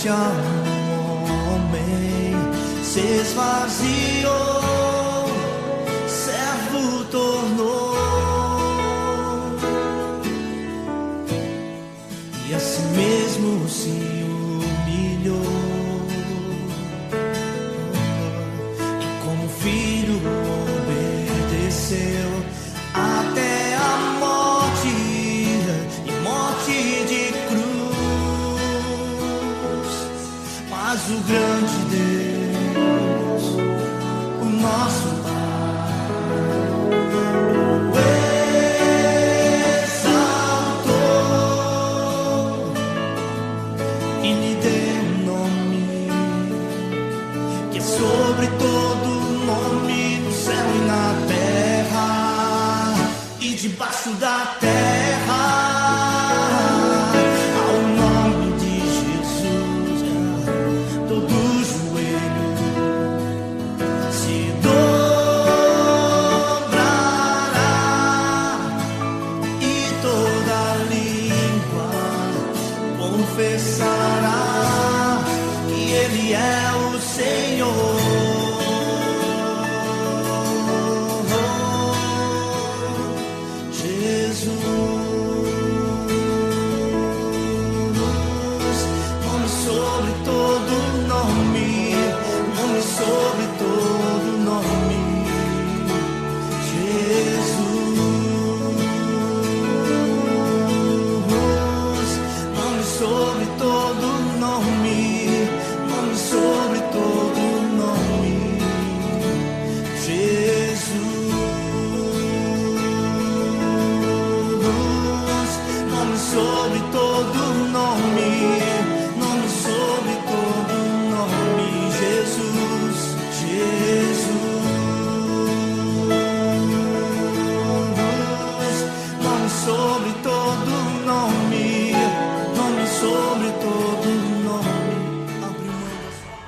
semelhante a um homem, se esvaziou, servo tornou, e a si mesmo se humilhou, e como filho obedeceu até a morte, e morte de cruz. Mas o grande Deus, o nosso Pai, o exaltou e lhe deu um nome que é sobre todo nome, no céu e na terra e debaixo da terra. Ao nome de Jesus, todo joelho se dobrará e toda língua confessará que Ele é o Senhor. Sobre todo nome, nome sobre todo nome, Jesus, Jesus. Nome sobre todo nome, nome sobre todo nome.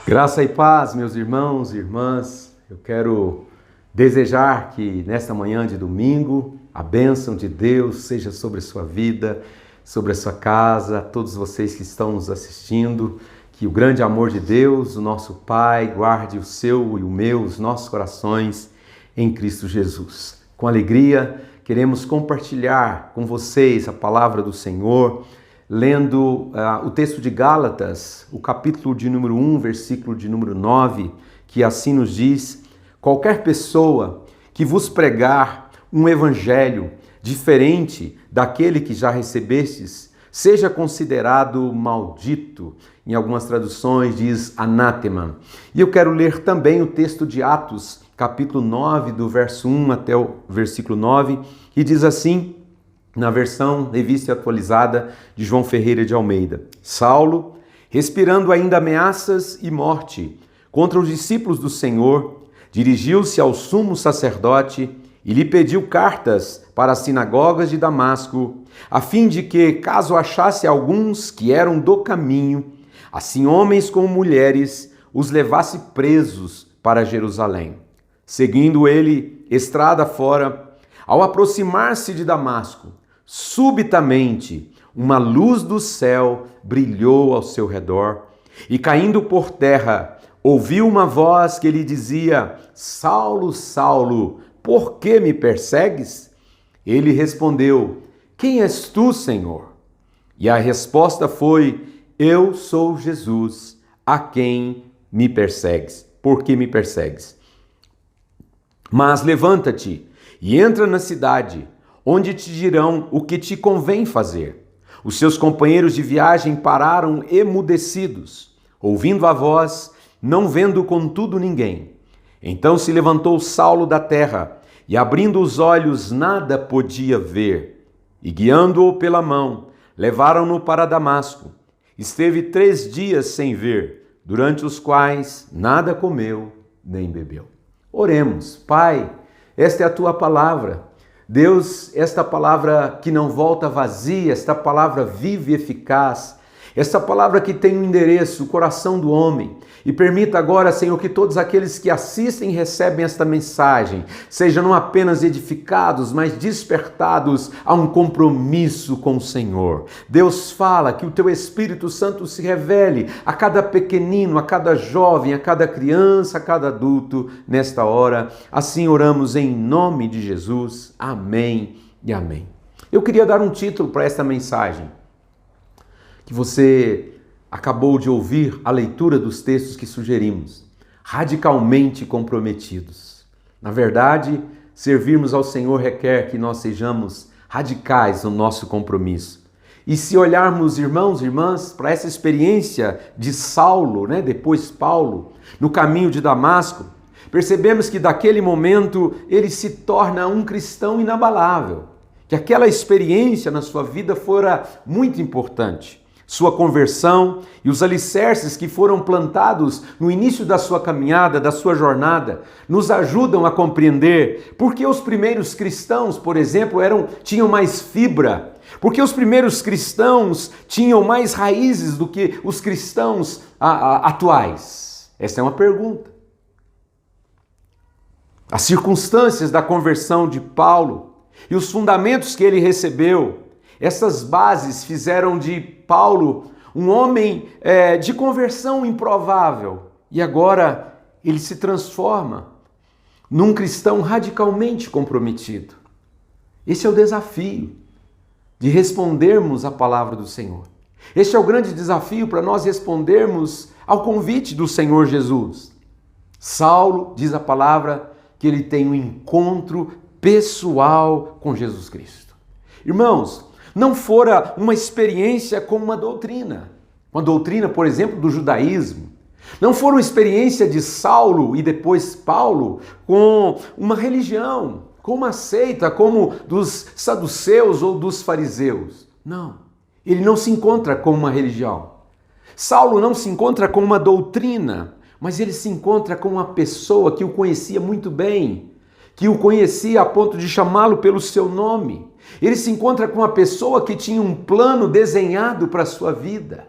Graça e paz, meus irmãos e irmãs. Eu quero desejar que nesta manhã de domingo a bênção de Deus seja sobre a sua vida, sobre a sua casa, todos vocês que estão nos assistindo, que o grande amor de Deus, o nosso Pai, guarde o seu e o meu, os nossos corações em Cristo Jesus. Com alegria, queremos compartilhar com vocês a palavra do Senhor, lendo o texto de Gálatas, o capítulo de número 1, versículo de número 9, que assim nos diz: qualquer pessoa que vos pregar um evangelho diferente daquele que já recebestes, seja considerado maldito. Em algumas traduções diz anátema. E eu quero ler também o texto de Atos, capítulo 9, do verso 1 até o versículo 9, que diz assim, na versão revista atualizada de João Ferreira de Almeida: Saulo, respirando ainda ameaças e morte contra os discípulos do Senhor, dirigiu-se ao sumo sacerdote e lhe pediu cartas para as sinagogas de Damasco, a fim de que, caso achasse alguns que eram do caminho, assim homens como mulheres, os levasse presos para Jerusalém. Seguindo ele estrada fora, ao aproximar-se de Damasco, subitamente uma luz do céu brilhou ao seu redor, e caindo por terra, ouviu uma voz que lhe dizia: Saulo, Saulo, por que me persegues? Ele respondeu: quem és tu, Senhor? E a resposta foi: eu sou Jesus, a quem me persegues. Por que me persegues? Mas levanta-te e entra na cidade, onde te dirão o que te convém fazer. Os seus companheiros de viagem pararam emudecidos, ouvindo a voz, não vendo contudo ninguém. Então se levantou Saulo da terra, e abrindo os olhos nada podia ver. E guiando-o pela mão, levaram-no para Damasco. Esteve 3 dias sem ver, durante os quais nada comeu nem bebeu. Oremos. Pai, esta é a tua palavra. Deus, esta palavra que não volta vazia, esta palavra viva e eficaz, essa palavra que tem um endereço, o coração do homem. E permita agora, Senhor, que todos aqueles que assistem e recebem esta mensagem sejam não apenas edificados, mas despertados a um compromisso com o Senhor. Deus fala que o Teu Espírito Santo se revele a cada pequenino, a cada jovem, a cada criança, a cada adulto nesta hora. Assim oramos em nome de Jesus. Amém e amém. Eu queria dar um título para esta mensagem, que você acabou de ouvir a leitura dos textos que sugerimos. Radicalmente comprometidos. Na verdade, servirmos ao Senhor requer que nós sejamos radicais no nosso compromisso. E se olharmos, irmãos e irmãs, para essa experiência de Saulo, depois Paulo, no caminho de Damasco, percebemos que daquele momento ele se torna um cristão inabalável. Que aquela experiência na sua vida fora muito importante. Sua conversão e os alicerces que foram plantados no início da sua caminhada, da sua jornada, nos ajudam a compreender por que os primeiros cristãos, por exemplo, tinham mais fibra, porque os primeiros cristãos tinham mais raízes do que os cristãos atuais. Essa é uma pergunta. As circunstâncias da conversão de Paulo e os fundamentos que ele recebeu, essas bases fizeram de Paulo um homem de conversão improvável. E agora ele se transforma num cristão radicalmente comprometido. Esse é o desafio de respondermos à palavra do Senhor. Este é o grande desafio para nós respondermos ao convite do Senhor Jesus. Saulo, diz a palavra, que ele tem um encontro pessoal com Jesus Cristo. Irmãos, não fora uma experiência com uma doutrina, por exemplo, do judaísmo. Não fora uma experiência de Saulo e depois Paulo com uma religião, com uma seita como dos saduceus ou dos fariseus. Não, ele não se encontra com uma religião. Saulo não se encontra com uma doutrina, mas ele se encontra com uma pessoa que o conhecia muito bem, que o conhecia a ponto de chamá-lo pelo seu nome. Ele se encontra com uma pessoa que tinha um plano desenhado para a sua vida.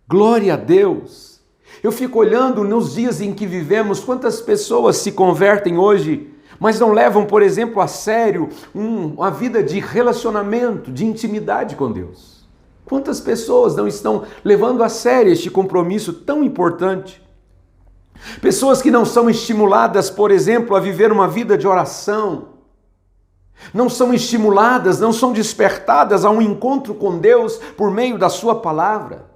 Glória a Deus! Eu fico olhando nos dias em que vivemos, quantas pessoas se convertem hoje, mas não levam, por exemplo, a sério uma vida de relacionamento, de intimidade com Deus. Quantas pessoas não estão levando a sério este compromisso tão importante? Pessoas que não são estimuladas, por exemplo, a viver uma vida de oração, não são estimuladas, não são despertadas a um encontro com Deus por meio da sua palavra.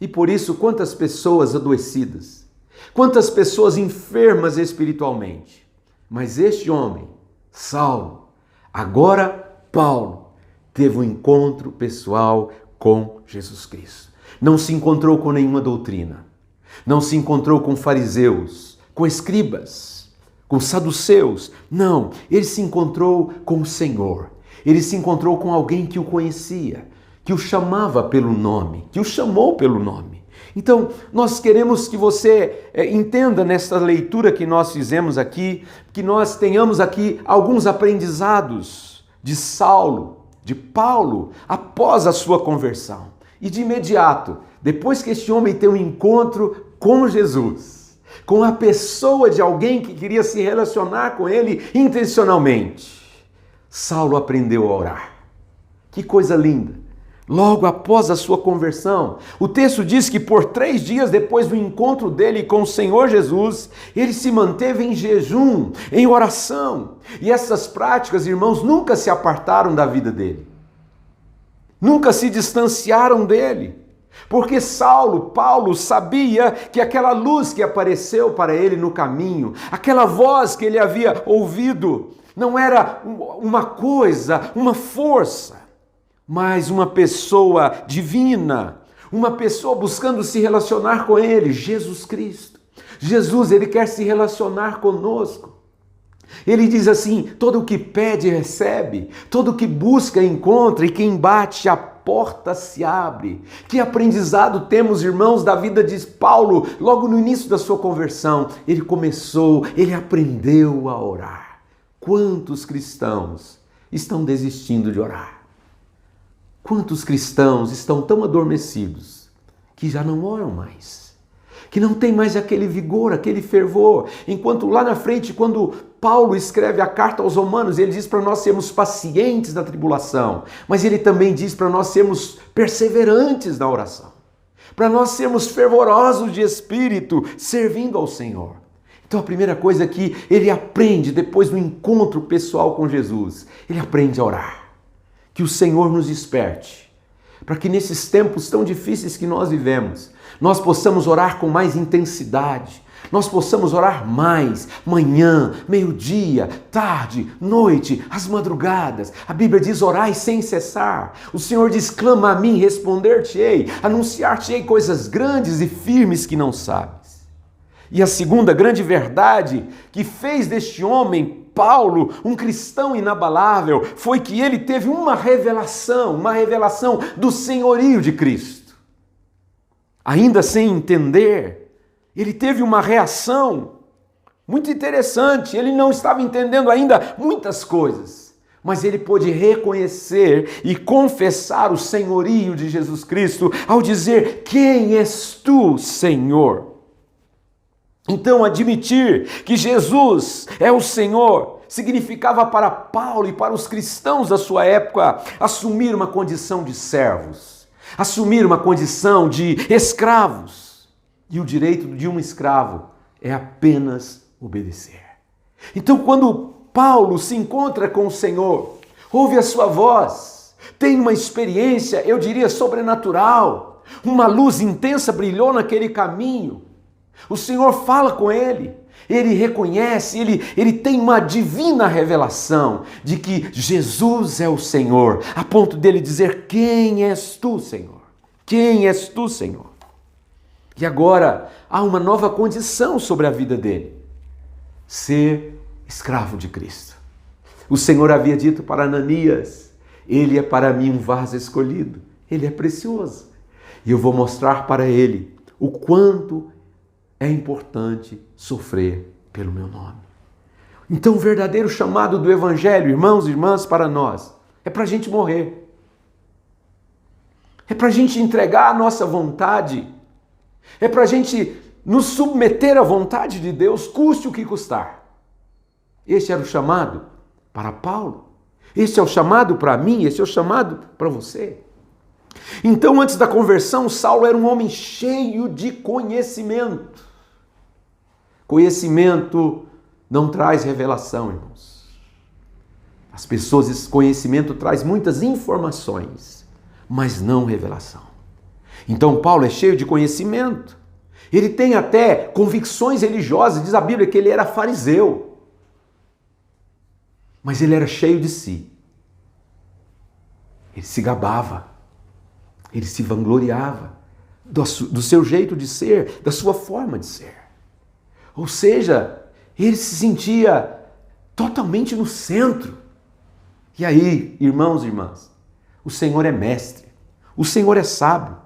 E por isso, quantas pessoas adoecidas, quantas pessoas enfermas espiritualmente. Mas este homem, Saulo, agora Paulo, teve um encontro pessoal com Jesus Cristo. Não se encontrou com nenhuma doutrina. Não se encontrou com fariseus, com escribas, com saduceus. Não, ele se encontrou com o Senhor. Ele se encontrou com alguém que o conhecia, que o chamava pelo nome, que o chamou pelo nome. Então, nós queremos que você entenda nesta leitura que nós fizemos aqui, que nós tenhamos aqui alguns aprendizados de Saulo, de Paulo, após a sua conversão. E de imediato, depois que este homem tem um encontro com Jesus, com a pessoa de alguém que queria se relacionar com ele intencionalmente, Saulo aprendeu a orar. Que coisa linda! Logo após a sua conversão, o texto diz que por 3 dias depois do encontro dele com o Senhor Jesus, ele se manteve em jejum, em oração. E essas práticas, irmãos, nunca se apartaram da vida dele. Nunca se distanciaram dele. Porque Paulo sabia que aquela luz que apareceu para ele no caminho, aquela voz que ele havia ouvido, não era uma coisa, uma força, mas uma pessoa divina, uma pessoa buscando se relacionar com ele, Jesus Cristo. Jesus, ele quer se relacionar conosco. Ele diz assim: todo o que pede recebe, todo o que busca encontra, e quem bate a porta se abre. Que aprendizado temos, irmãos, da vida de Paulo, logo no início da sua conversão. Ele aprendeu a orar. Quantos cristãos estão desistindo de orar? Quantos cristãos estão tão adormecidos que já não oram mais, que não tem mais aquele vigor, aquele fervor. Enquanto lá na frente, quando Paulo escreve a carta aos Romanos, ele diz para nós sermos pacientes na tribulação, mas ele também diz para nós sermos perseverantes na oração, para nós sermos fervorosos de espírito, servindo ao Senhor. Então a primeira coisa que ele aprende depois do encontro pessoal com Jesus, ele aprende a orar. Que o Senhor nos desperte, para que nesses tempos tão difíceis que nós vivemos, nós possamos orar com mais intensidade, nós possamos orar mais, manhã, meio-dia, tarde, noite, às madrugadas. A Bíblia diz: orai sem cessar. O Senhor diz: clama a mim, responder-te-ei, anunciar-te-ei coisas grandes e firmes que não sabes. E a segunda grande verdade que fez deste homem, Paulo, um cristão inabalável, foi que ele teve uma revelação do senhorio de Cristo. Ainda sem entender, ele teve uma reação muito interessante. Ele não estava entendendo ainda muitas coisas, mas ele pôde reconhecer e confessar o senhorio de Jesus Cristo ao dizer: quem és tu, Senhor? Então, admitir que Jesus é o Senhor significava para Paulo e para os cristãos da sua época assumir uma condição de servos, assumir uma condição de escravos. E o direito de um escravo é apenas obedecer. Então, quando Paulo se encontra com o Senhor, ouve a sua voz, tem uma experiência, eu diria, sobrenatural, uma luz intensa brilhou naquele caminho. O Senhor fala com ele reconhece, ele tem uma divina revelação de que Jesus é o Senhor, a ponto dele dizer: quem és tu, Senhor? Quem és tu, Senhor? E agora há uma nova condição sobre a vida dele: ser escravo de Cristo. O Senhor havia dito para Ananias: ele é para mim um vaso escolhido, ele é precioso, e eu vou mostrar para ele o quanto é importante sofrer pelo meu nome. Então o verdadeiro chamado do Evangelho, irmãos e irmãs, para nós, é para a gente morrer. É para a gente entregar a nossa vontade. É para a gente nos submeter à vontade de Deus, custe o que custar. Esse era o chamado para Paulo. Esse é o chamado para mim, esse é o chamado para você. Então, antes da conversão, Saulo era um homem cheio de conhecimento. Conhecimento não traz revelação, irmãos. As pessoas, esse conhecimento traz muitas informações, mas não revelação. Então, Paulo é cheio de conhecimento. Ele tem até convicções religiosas. Diz a Bíblia que ele era fariseu. Mas ele era cheio de si. Ele se gabava. Ele se vangloriava do seu jeito de ser, da sua forma de ser. Ou seja, ele se sentia totalmente no centro. E aí, irmãos e irmãs, o Senhor é mestre, o Senhor é sábio,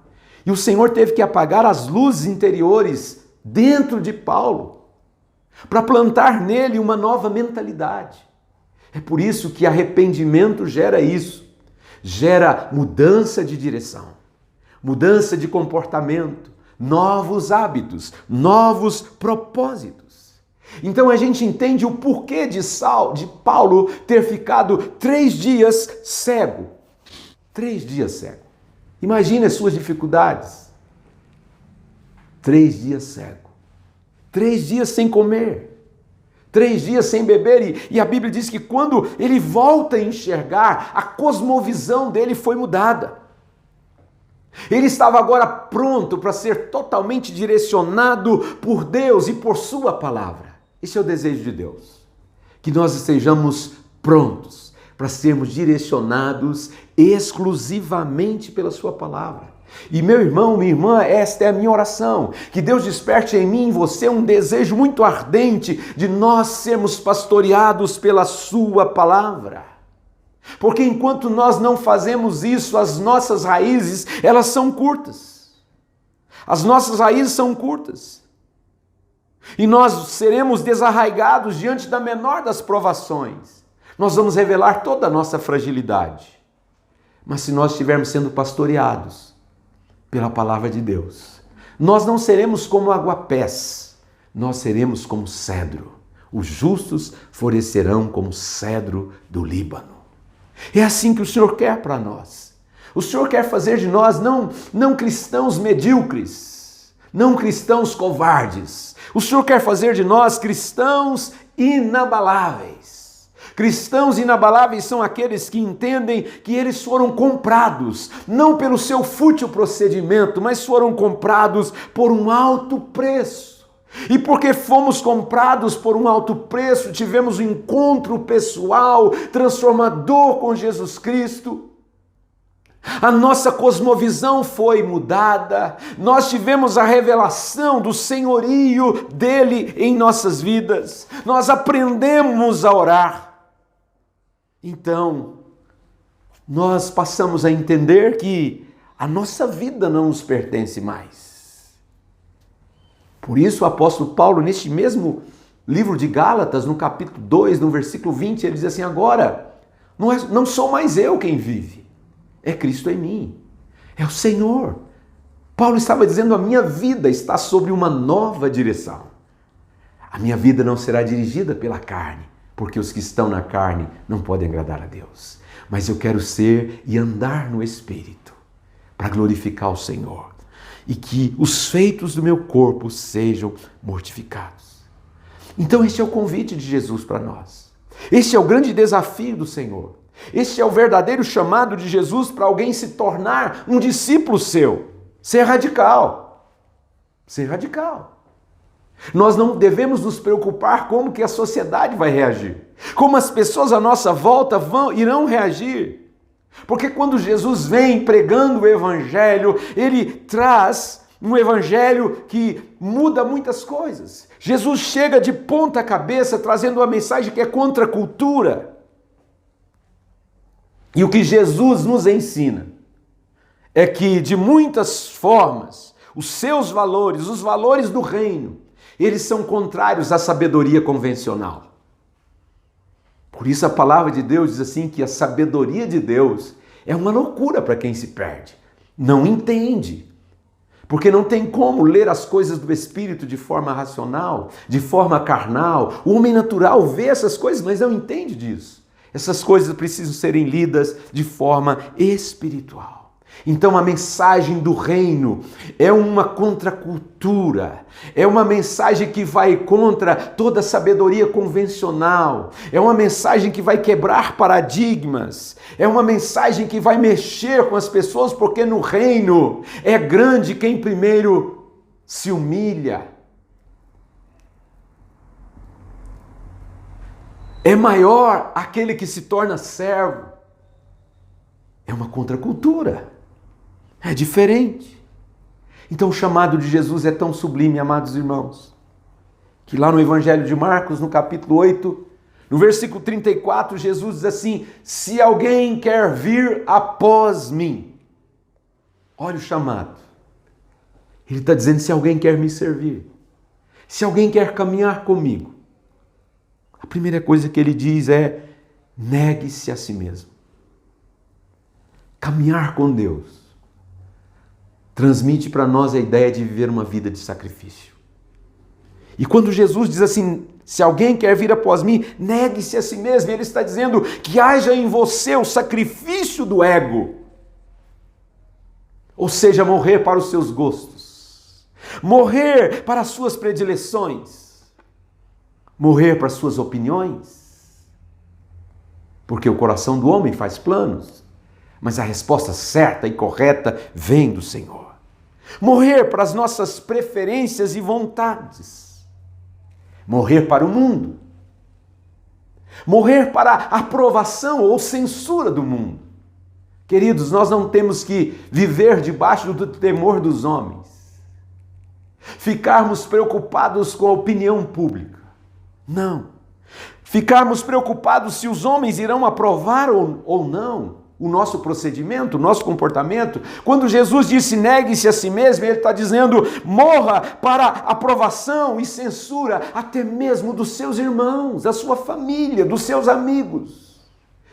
e o Senhor teve que apagar as luzes interiores dentro de Paulo, para plantar nele uma nova mentalidade. É por isso que arrependimento gera isso, gera mudança de direção, mudança de comportamento, novos hábitos, novos propósitos. Então a gente entende o porquê de Paulo ter ficado 3 dias cego. 3 dias cego. Imagine as suas dificuldades. 3 dias cego. 3 dias sem comer. 3 dias sem beber. E a Bíblia diz que quando ele volta a enxergar, a cosmovisão dele foi mudada. Ele estava agora pronto para ser totalmente direcionado por Deus e por sua palavra. Esse é o desejo de Deus. Que nós estejamos prontos para sermos direcionados exclusivamente pela sua palavra. E meu irmão, minha irmã, esta é a minha oração. Que Deus desperte em mim e em você um desejo muito ardente de nós sermos pastoreados pela sua palavra. Porque enquanto nós não fazemos isso, as nossas raízes, elas são curtas. As nossas raízes são curtas. E nós seremos desarraigados diante da menor das provações. Nós vamos revelar toda a nossa fragilidade. Mas se nós estivermos sendo pastoreados pela palavra de Deus. Nós não seremos como aguapés, nós seremos como cedro. Os justos florescerão como cedro do Líbano. É assim que o Senhor quer para nós. O Senhor quer fazer de nós não cristãos medíocres, não cristãos covardes. O Senhor quer fazer de nós cristãos inabaláveis. Cristãos inabaláveis são aqueles que entendem que eles foram comprados, não pelo seu fútil procedimento, mas foram comprados por um alto preço. E porque fomos comprados por um alto preço, tivemos um encontro pessoal, transformador com Jesus Cristo, a nossa cosmovisão foi mudada, nós tivemos a revelação do senhorio dele em nossas vidas, nós aprendemos a orar. Então, nós passamos a entender que a nossa vida não nos pertence mais. Por isso o apóstolo Paulo, neste mesmo livro de Gálatas, no capítulo 2, no versículo 20, ele diz assim: agora, não sou mais eu quem vive, é Cristo em mim, é o Senhor. Paulo estava dizendo: a minha vida está sobre uma nova direção. A minha vida não será dirigida pela carne, porque os que estão na carne não podem agradar a Deus. Mas eu quero ser e andar no Espírito, para glorificar o Senhor. E que os feitos do meu corpo sejam mortificados. Então este é o convite de Jesus para nós. Este é o grande desafio do Senhor. Este é o verdadeiro chamado de Jesus para alguém se tornar um discípulo seu. Ser radical. Ser radical. Nós não devemos nos preocupar como que a sociedade vai reagir, como as pessoas à nossa volta irão reagir. Porque quando Jesus vem pregando o Evangelho, ele traz um Evangelho que muda muitas coisas. Jesus chega de ponta cabeça trazendo uma mensagem que é contra a cultura. E o que Jesus nos ensina é que, de muitas formas, os seus valores, os valores do reino, eles são contrários à sabedoria convencional. Por isso a palavra de Deus diz assim que a sabedoria de Deus é uma loucura para quem se perde. Não entende. Porque não tem como ler as coisas do Espírito de forma racional, de forma carnal. O homem natural vê essas coisas, mas não entende disso. Essas coisas precisam serem lidas de forma espiritual. Então a mensagem do reino é uma contracultura, é uma mensagem que vai contra toda a sabedoria convencional, é uma mensagem que vai quebrar paradigmas, é uma mensagem que vai mexer com as pessoas, porque no reino é grande quem primeiro se humilha. É maior aquele que se torna servo. É uma contracultura. É diferente. Então o chamado de Jesus é tão sublime, amados irmãos, que lá no Evangelho de Marcos, no capítulo 8, no versículo 34, Jesus diz assim: se alguém quer vir após mim. Olha o chamado. Ele está dizendo: se alguém quer me servir, se alguém quer caminhar comigo, a primeira coisa que ele diz é: negue-se a si mesmo. Caminhar com Deus transmite para nós a ideia de viver uma vida de sacrifício. E quando Jesus diz assim: se alguém quer vir após mim, negue-se a si mesmo, ele está dizendo que haja em você o sacrifício do ego. Ou seja, morrer para os seus gostos, morrer para as suas predileções, morrer para as suas opiniões. Porque o coração do homem faz planos, mas a resposta certa e correta vem do Senhor. Morrer para as nossas preferências e vontades. Morrer para o mundo. Morrer para a aprovação ou censura do mundo. Queridos, nós não temos que viver debaixo do temor dos homens. Ficarmos preocupados com a opinião pública. Não. Ficarmos preocupados se os homens irão aprovar ou não o nosso procedimento, o nosso comportamento. Quando Jesus disse negue-se a si mesmo, ele está dizendo morra para aprovação e censura até mesmo dos seus irmãos, da sua família, dos seus amigos.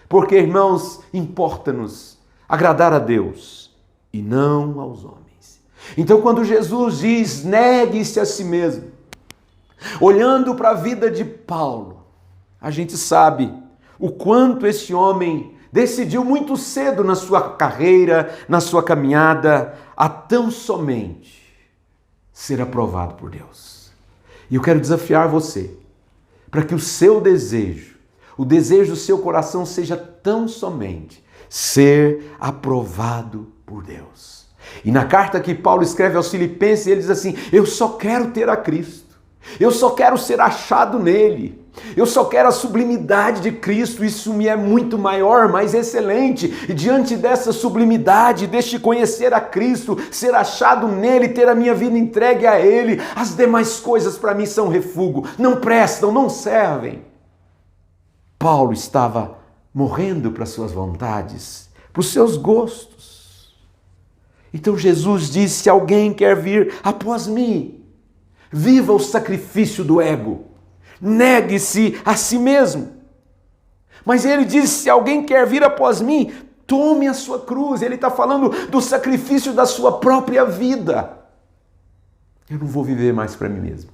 Porque, irmãos, importa-nos agradar a Deus e não aos homens. Então, quando Jesus diz, negue-se a si mesmo, olhando para a vida de Paulo, a gente sabe o quanto esse homem decidiu muito cedo na sua carreira, na sua caminhada, a tão somente ser aprovado por Deus. E eu quero desafiar você, para que o seu desejo, o desejo do seu coração seja tão somente ser aprovado por Deus. E na carta que Paulo escreve aos Filipenses, ele diz assim, eu só quero ter a Cristo, eu só quero ser achado nele, eu só quero a sublimidade de Cristo, isso me é muito maior, mais excelente. E diante dessa sublimidade, deste conhecer a Cristo, ser achado nele, ter a minha vida entregue a ele, as demais coisas para mim são refúgio, não prestam, não servem. Paulo estava morrendo para suas vontades, para os seus gostos. Então Jesus disse, se alguém quer vir após mim, viva o sacrifício do ego, negue-se a si mesmo. Mas ele diz, se alguém quer vir após mim, tome a sua cruz. Ele está falando do sacrifício da sua própria vida. Eu não vou viver mais para mim mesmo.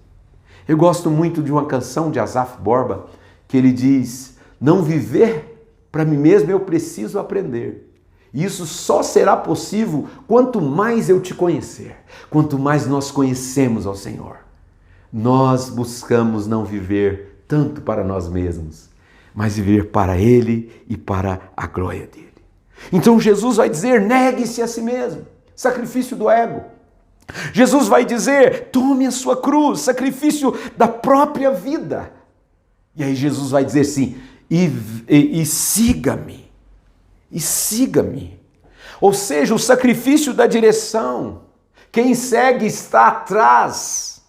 Eu gosto muito de uma canção de Asaf Borba, que ele diz, não viver para mim mesmo eu preciso aprender. E isso só será possível quanto mais eu te conhecer, quanto mais nós conhecemos ao Senhor. Nós buscamos não viver tanto para nós mesmos, mas viver para Ele e para a glória dEle. Então Jesus vai dizer, negue-se a si mesmo, sacrifício do ego. Jesus vai dizer, tome a sua cruz, sacrifício da própria vida. E aí Jesus vai dizer assim, e siga-me, e siga-me. Ou seja, o sacrifício da direção. Quem segue está atrás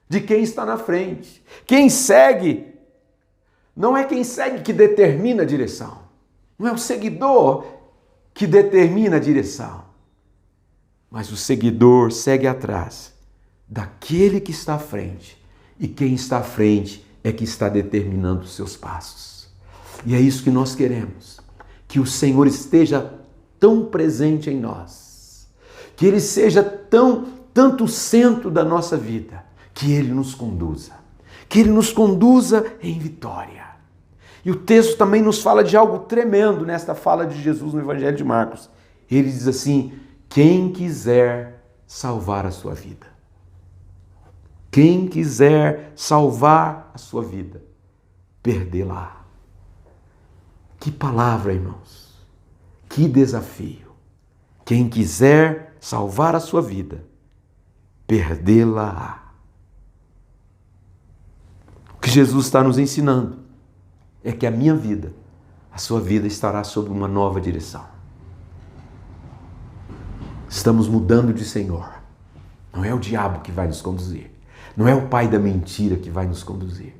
de quem está na frente. Quem segue, não é quem segue que determina a direção. Não é o seguidor que determina a direção. Mas o seguidor segue atrás daquele que está à frente. E quem está à frente é que está determinando os seus passos. E é isso que nós queremos. Que o Senhor esteja tão presente em nós. Que Ele seja tanto o centro da nossa vida. Que Ele nos conduza. Que Ele nos conduza em vitória. E o texto também nos fala de algo tremendo nesta fala de Jesus no Evangelho de Marcos. Ele diz assim, quem quiser salvar a sua vida. Quem quiser salvar a sua vida, perdê-la. Que palavra, irmãos. Que desafio. Quem quiser salvar a sua vida, perdê-la. O que Jesus está nos ensinando é que a minha vida, a sua vida estará sob uma nova direção. Estamos mudando de Senhor. Não é o diabo que vai nos conduzir. Não é o pai da mentira que vai nos conduzir.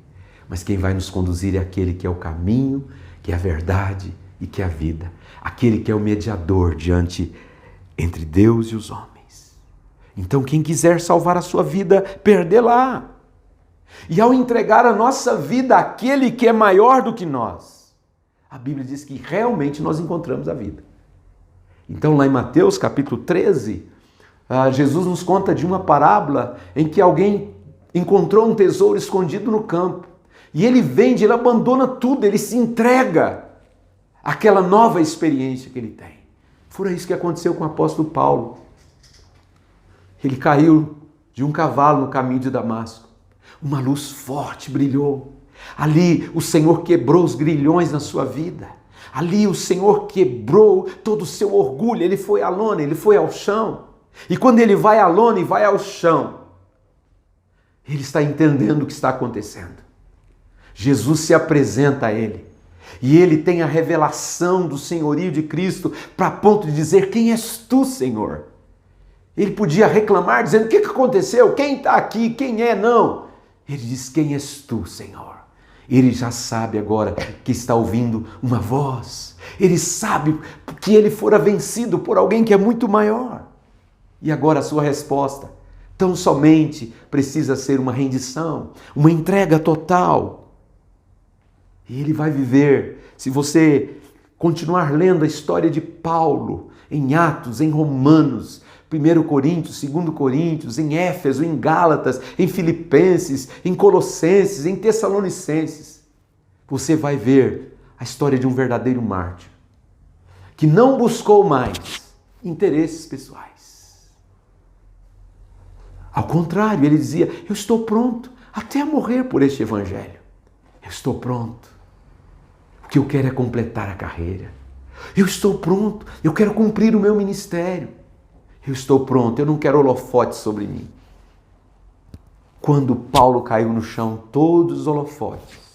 Mas quem vai nos conduzir é aquele que é o caminho, que é a verdade e que é a vida. Aquele que é o mediador entre Deus e os homens. Então quem quiser salvar a sua vida, perdê-la. E ao entregar a nossa vida àquele que é maior do que nós, a Bíblia diz que realmente nós encontramos a vida. Então lá em Mateus capítulo 13, Jesus nos conta de uma parábola em que alguém encontrou um tesouro escondido no campo. E ele vende, ele abandona tudo, ele se entrega àquela nova experiência que ele tem. Foi isso que aconteceu com o apóstolo Paulo. Ele caiu de um cavalo no caminho de Damasco. Uma luz forte brilhou. Ali o Senhor quebrou os grilhões na sua vida. Ali o Senhor quebrou todo o seu orgulho. Ele foi à lona, ele foi ao chão. E quando ele vai à lona e vai ao chão, ele está entendendo o que está acontecendo. Jesus se apresenta a ele. E ele tem a revelação do senhorio de Cristo para ponto de dizer, quem és tu, Senhor? Ele podia reclamar dizendo, o que aconteceu? Quem está aqui? Quem é? Não. Ele diz, quem és tu, Senhor? Ele já sabe agora que está ouvindo uma voz. Ele sabe que ele fora vencido por alguém que é muito maior. E agora a sua resposta tão somente precisa ser uma rendição, uma entrega total. E ele vai viver, se você continuar lendo a história de Paulo, em Atos, em Romanos, 1 Coríntios, 2 Coríntios, em Éfeso, em Gálatas, em Filipenses, em Colossenses, em Tessalonicenses, você vai ver a história de um verdadeiro mártir, que não buscou mais interesses pessoais. Ao contrário, ele dizia, eu estou pronto até a morrer por este evangelho. Eu estou pronto. O que eu quero é completar a carreira. Eu estou pronto, eu quero cumprir o meu ministério. Eu estou pronto, eu não quero holofotes sobre mim. Quando Paulo caiu no chão, todos os holofotes.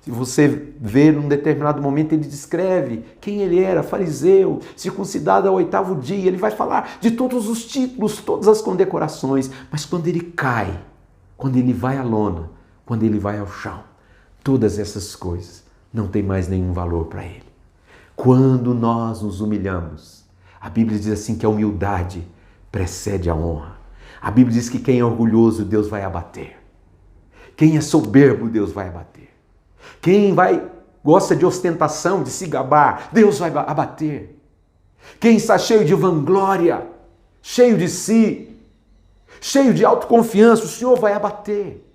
Se você ver num determinado momento, ele descreve quem ele era, fariseu, circuncidado ao 8º dia. Ele vai falar de todos os títulos, todas as condecorações. Mas quando ele cai, quando ele vai à lona, quando ele vai ao chão, todas essas coisas não têm mais nenhum valor para ele. Quando nós nos humilhamos, a Bíblia diz assim que a humildade precede a honra. A Bíblia diz que quem é orgulhoso, Deus vai abater. Quem é soberbo, Deus vai abater. Quem gosta de ostentação, de se gabar, Deus vai abater. Quem está cheio de vanglória, cheio de si, cheio de autoconfiança, o Senhor vai abater.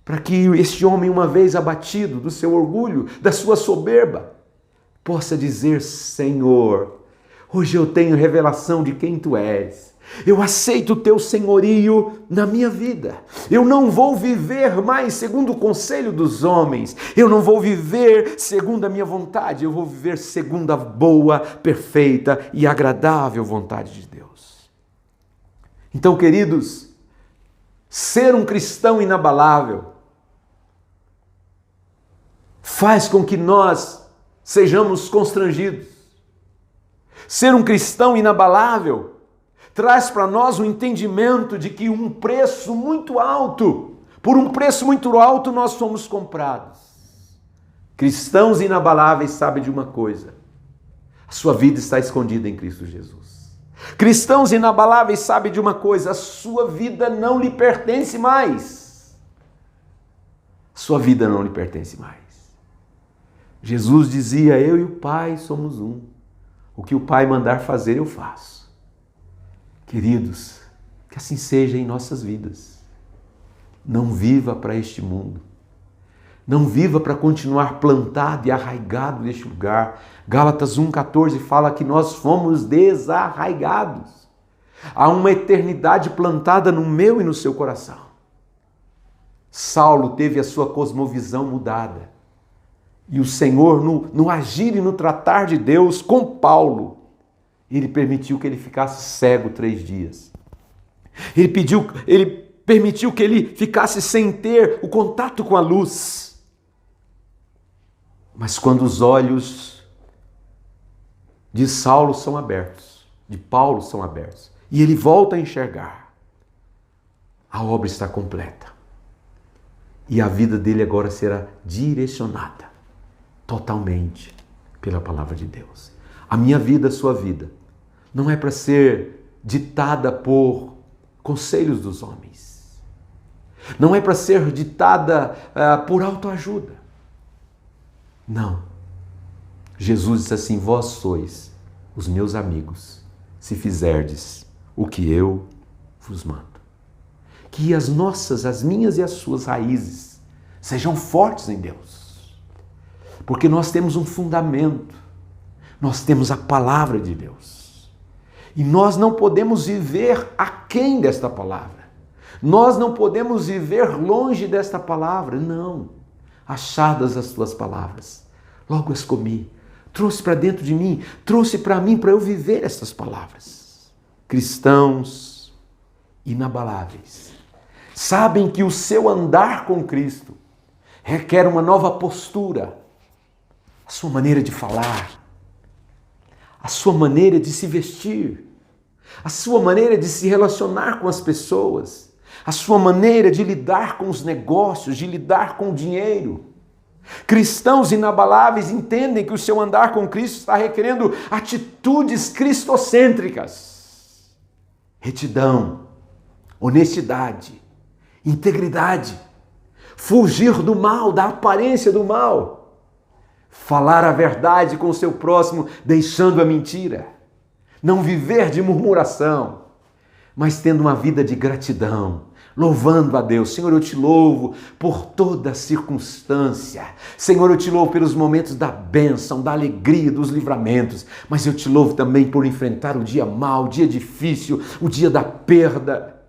Para que este homem, uma vez abatido do seu orgulho, da sua soberba, possa dizer, Senhor, hoje eu tenho revelação de quem Tu és. Eu aceito o Teu senhorio na minha vida. Eu não vou viver mais segundo o conselho dos homens. Eu não vou viver segundo a minha vontade. Eu vou viver segundo a boa, perfeita e agradável vontade de Deus. Então, queridos, ser um cristão inabalável faz com que nós sejamos constrangidos. Ser um cristão inabalável traz para nós o entendimento de que por um preço muito alto nós somos comprados. Cristãos inabaláveis sabem de uma coisa: a sua vida está escondida em Cristo Jesus. Cristãos inabaláveis sabem de uma coisa: a sua vida não lhe pertence mais. A sua vida não lhe pertence mais. Jesus dizia, eu e o Pai somos um. O que o Pai mandar fazer, eu faço. Queridos, que assim seja em nossas vidas. Não viva para este mundo. Não viva para continuar plantado e arraigado neste lugar. Gálatas 1,14 fala que nós fomos desarraigados. Há uma eternidade plantada no meu e no seu coração. Saulo teve a sua cosmovisão mudada. E o Senhor, no agir e no tratar de Deus com Paulo, ele permitiu que ele ficasse cego 3 dias. Ele permitiu que ele ficasse sem ter o contato com a luz. Mas quando os olhos de Saulo são abertos, de Paulo são abertos, e ele volta a enxergar, a obra está completa. E a vida dele agora será direcionada totalmente pela palavra de Deus. A minha vida, a sua vida, não é para ser ditada por conselhos dos homens. Não é para ser ditada por autoajuda. Não. Jesus disse assim, vós sois os meus amigos, se fizerdes o que eu vos mando. Que as minhas e as suas raízes sejam fortes em Deus. Porque nós temos um fundamento, nós temos a palavra de Deus. E nós não podemos viver aquém desta palavra. Nós não podemos viver longe desta palavra, não. Achadas as tuas palavras, logo as comi, trouxe para dentro de mim, trouxe para mim para eu viver estas palavras. Cristãos inabaláveis, sabem que o seu andar com Cristo requer uma nova postura. A sua maneira de falar, a sua maneira de se vestir, a sua maneira de se relacionar com as pessoas, a sua maneira de lidar com os negócios, de lidar com o dinheiro. Cristãos inabaláveis entendem que o seu andar com Cristo está requerendo atitudes cristocêntricas. Retidão, honestidade, integridade, fugir do mal, da aparência do mal. Falar a verdade com o seu próximo, deixando a mentira. não viver de murmuração, mas tendo uma vida de gratidão, louvando a Deus. Senhor, eu te louvo por toda circunstância. Senhor, eu te louvo pelos momentos da bênção, da alegria, dos livramentos, mas eu te louvo também por enfrentar o dia mau, o dia difícil, o dia da perda,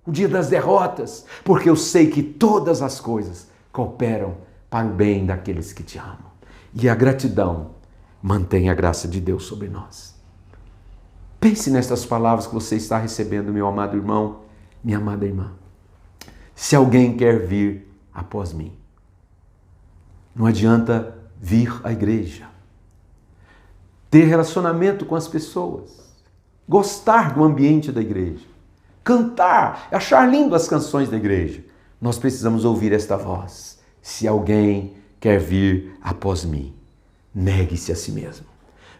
o dia das derrotas, porque eu sei que todas as coisas cooperam para o bem daqueles que te amam. E a gratidão mantém a graça de Deus sobre nós. Pense nestas palavras que você está recebendo, meu amado irmão, minha amada irmã. Se alguém quer vir após mim, não adianta vir à igreja, ter relacionamento com as pessoas, gostar do ambiente da igreja, cantar, achar lindo as canções da igreja. Nós precisamos ouvir esta voz. Se alguém quer vir após mim, negue-se a si mesmo.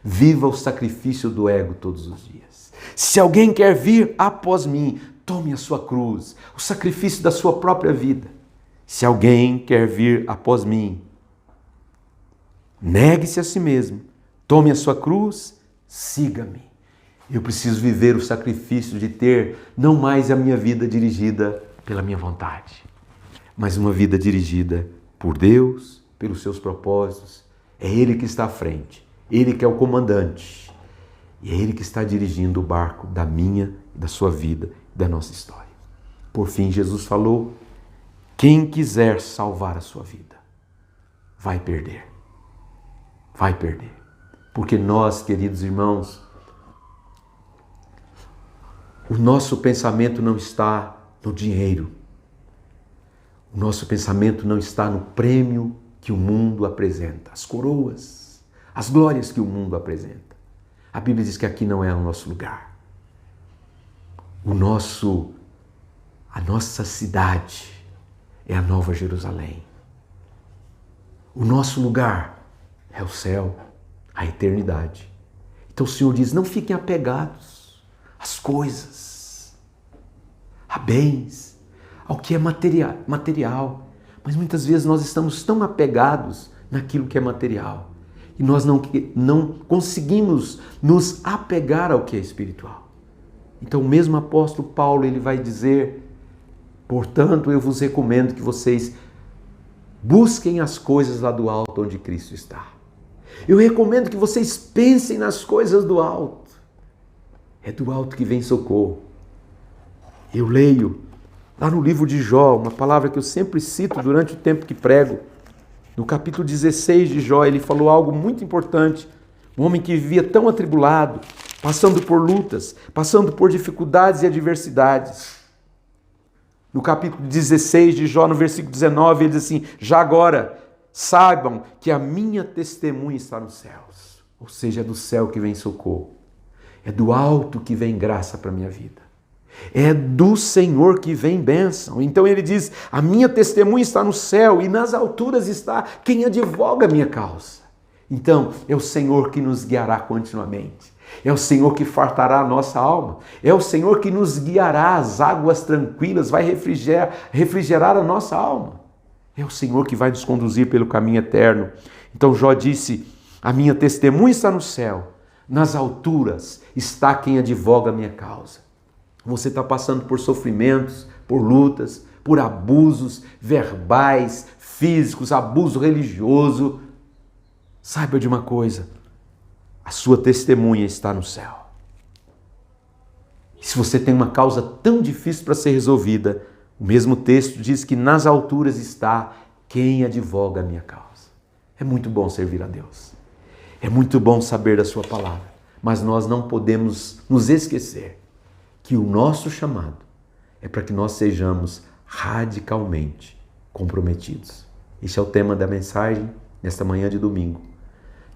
Viva o sacrifício do ego todos os dias. Se alguém quer vir após mim, tome a sua cruz, o sacrifício da sua própria vida. Se alguém quer vir após mim, negue-se a si mesmo, tome a sua cruz, siga-me. Eu preciso viver o sacrifício de ter não mais a minha vida dirigida pela minha vontade, mas uma vida dirigida por Deus, pelos seus propósitos. É Ele que está à frente, Ele que é o comandante, e é Ele que está dirigindo o barco da minha, da sua vida, da nossa história. Por fim, Jesus falou: quem quiser salvar a sua vida, vai perder. Vai perder. Porque nós, queridos irmãos, o nosso pensamento não está no dinheiro. O nosso pensamento não está no prêmio que o mundo apresenta, as coroas, as glórias que o mundo apresenta. A Bíblia diz que aqui não é o nosso lugar. A nossa cidade é a Nova Jerusalém. O nosso lugar é o céu, a eternidade. Então o Senhor diz: não fiquem apegados às coisas, a bens, ao que é material. Mas muitas vezes nós estamos tão apegados naquilo que é material e nós não conseguimos nos apegar ao que é espiritual. Então o mesmo apóstolo Paulo, ele vai dizer: portanto, eu vos recomendo que vocês busquem as coisas lá do alto onde Cristo está. Eu recomendo que vocês pensem nas coisas do alto. É do alto que vem socorro. Eu leio lá no livro de Jó, uma palavra que eu sempre cito durante o tempo que prego. No capítulo 16 de Jó, ele falou algo muito importante. Um homem que vivia tão atribulado, passando por lutas, passando por dificuldades e adversidades. No capítulo 16 de Jó, no versículo 19, ele diz assim: já agora, saibam que a minha testemunha está nos céus. Ou seja, é do céu que vem socorro. É do alto que vem graça para a minha vida. É do Senhor que vem bênção. Então ele diz: a minha testemunha está no céu e nas alturas está quem advoga a minha causa. Então é o Senhor que nos guiará continuamente. É o Senhor que fartará a nossa alma. É o Senhor que nos guiará às águas tranquilas, vai refrigerar a nossa alma. É o Senhor que vai nos conduzir pelo caminho eterno. Então Jó disse: a minha testemunha está no céu, nas alturas está quem advoga a minha causa. Você está passando por sofrimentos, por lutas, por abusos verbais, físicos, abuso religioso. Saiba de uma coisa: a sua testemunha está no céu. E se você tem uma causa tão difícil para ser resolvida, o mesmo texto diz que nas alturas está quem advoga a minha causa. É muito bom servir a Deus. É muito bom saber da sua palavra. Mas nós não podemos nos esquecer que o nosso chamado é para que nós sejamos radicalmente comprometidos. Esse é o tema da mensagem nesta manhã de domingo.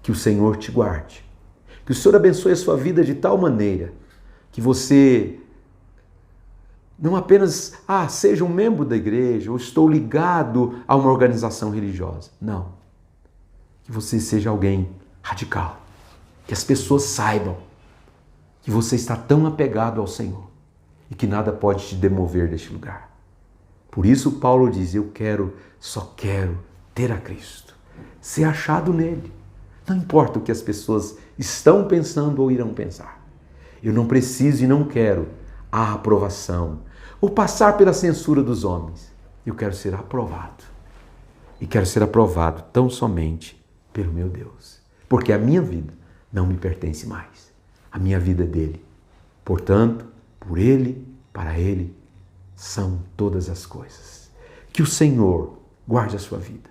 Que o Senhor te guarde. Que o Senhor abençoe a sua vida de tal maneira que você não apenas seja um membro da igreja ou estou ligado a uma organização religiosa. Não. Que você seja alguém radical. Que as pessoas saibam que você está tão apegado ao Senhor e que nada pode te demover deste lugar. Por isso Paulo diz: eu só quero ter a Cristo, ser achado nele. Não importa o que as pessoas estão pensando ou irão pensar. Eu não preciso e não quero a aprovação ou passar pela censura dos homens. Eu quero ser aprovado. E quero ser aprovado tão somente pelo meu Deus. Porque a minha vida não me pertence mais. A minha vida é dele. Portanto, por ele, para ele, são todas as coisas. Que o Senhor guarde a sua vida.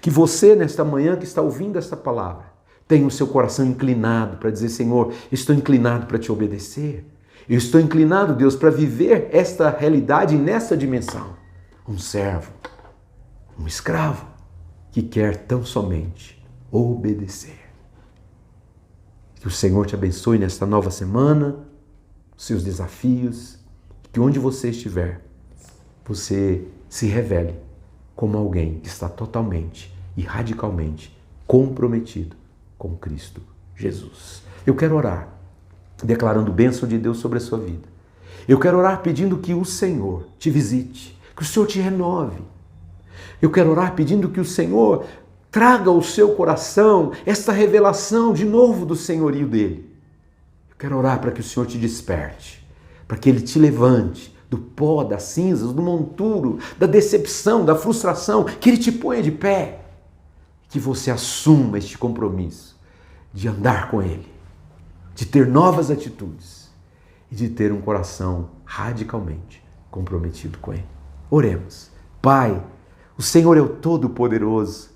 Que você, nesta manhã que está ouvindo esta palavra, tenha o seu coração inclinado para dizer: Senhor, estou inclinado para te obedecer. Eu estou inclinado, Deus, para viver esta realidade nessa dimensão. Um servo, um escravo, que quer tão somente obedecer. Que o Senhor te abençoe nesta nova semana, os seus desafios, que onde você estiver, você se revele como alguém que está totalmente e radicalmente comprometido com Cristo Jesus. Eu quero orar, declarando bênção de Deus sobre a sua vida. Eu quero orar pedindo que o Senhor te visite, que o Senhor te renove. Eu quero orar pedindo que o Senhor traga ao seu coração esta revelação de novo do senhorio dele. Eu quero orar para que o Senhor te desperte, para que ele te levante do pó, das cinzas, do monturo, da decepção, da frustração, que ele te ponha de pé, que você assuma este compromisso de andar com ele, de ter novas atitudes e de ter um coração radicalmente comprometido com ele. Oremos. Pai, o Senhor é o Todo-Poderoso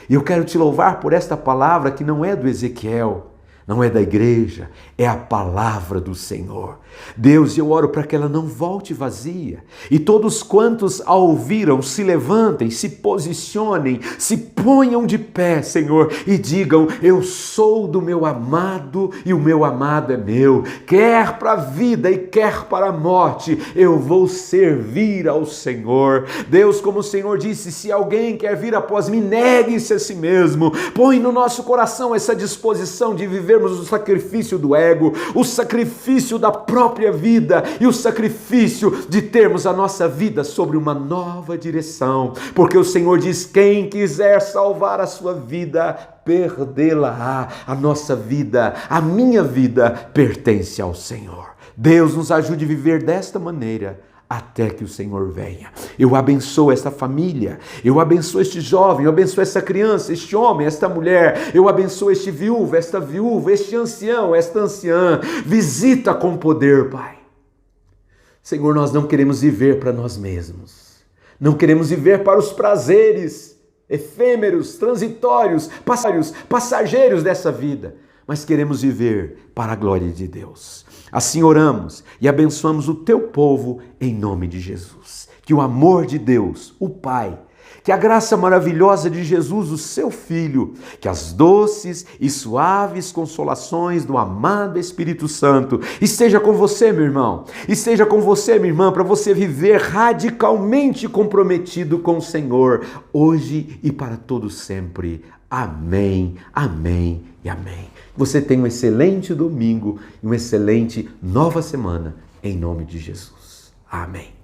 e eu quero te louvar por esta palavra que não é do Ezequiel, não é da igreja, é a palavra do Senhor. Deus, eu oro para que ela não volte vazia. E todos quantos a ouviram, se levantem, se posicionem, se ponham de pé, Senhor, e digam: eu sou do meu amado e o meu amado é meu. Quer para a vida e quer para a morte, eu vou servir ao Senhor. Deus, como o Senhor disse, se alguém quer vir após mim, negue-se a si mesmo. Põe no nosso coração essa disposição de vivermos o sacrifício do ego, o sacrifício da própria vida e o sacrifício de termos a nossa vida sobre uma nova direção, porque o Senhor diz: quem quiser salvar a sua vida, perdê-la-á. A nossa vida, a minha vida, pertence ao Senhor. Deus, nos ajude a viver desta maneira até que o Senhor venha. Eu abençoo esta família, eu abençoo este jovem, eu abençoo esta criança, este homem, esta mulher, eu abençoo este viúvo, esta viúva, este ancião, esta anciã. Visita com poder, Pai. Senhor, nós não queremos viver para nós mesmos, não queremos viver para os prazeres efêmeros, transitórios, passageiros dessa vida, mas queremos viver para a glória de Deus. Assim oramos e abençoamos o teu povo em nome de Jesus. Que o amor de Deus, o Pai, que a graça maravilhosa de Jesus, o seu Filho, que as doces e suaves consolações do amado Espírito Santo esteja com você, meu irmão, esteja com você, minha irmã, para você viver radicalmente comprometido com o Senhor, hoje e para todo sempre. Amém, amém e amém. Você tenha um excelente domingo e uma excelente nova semana, em nome de Jesus. Amém.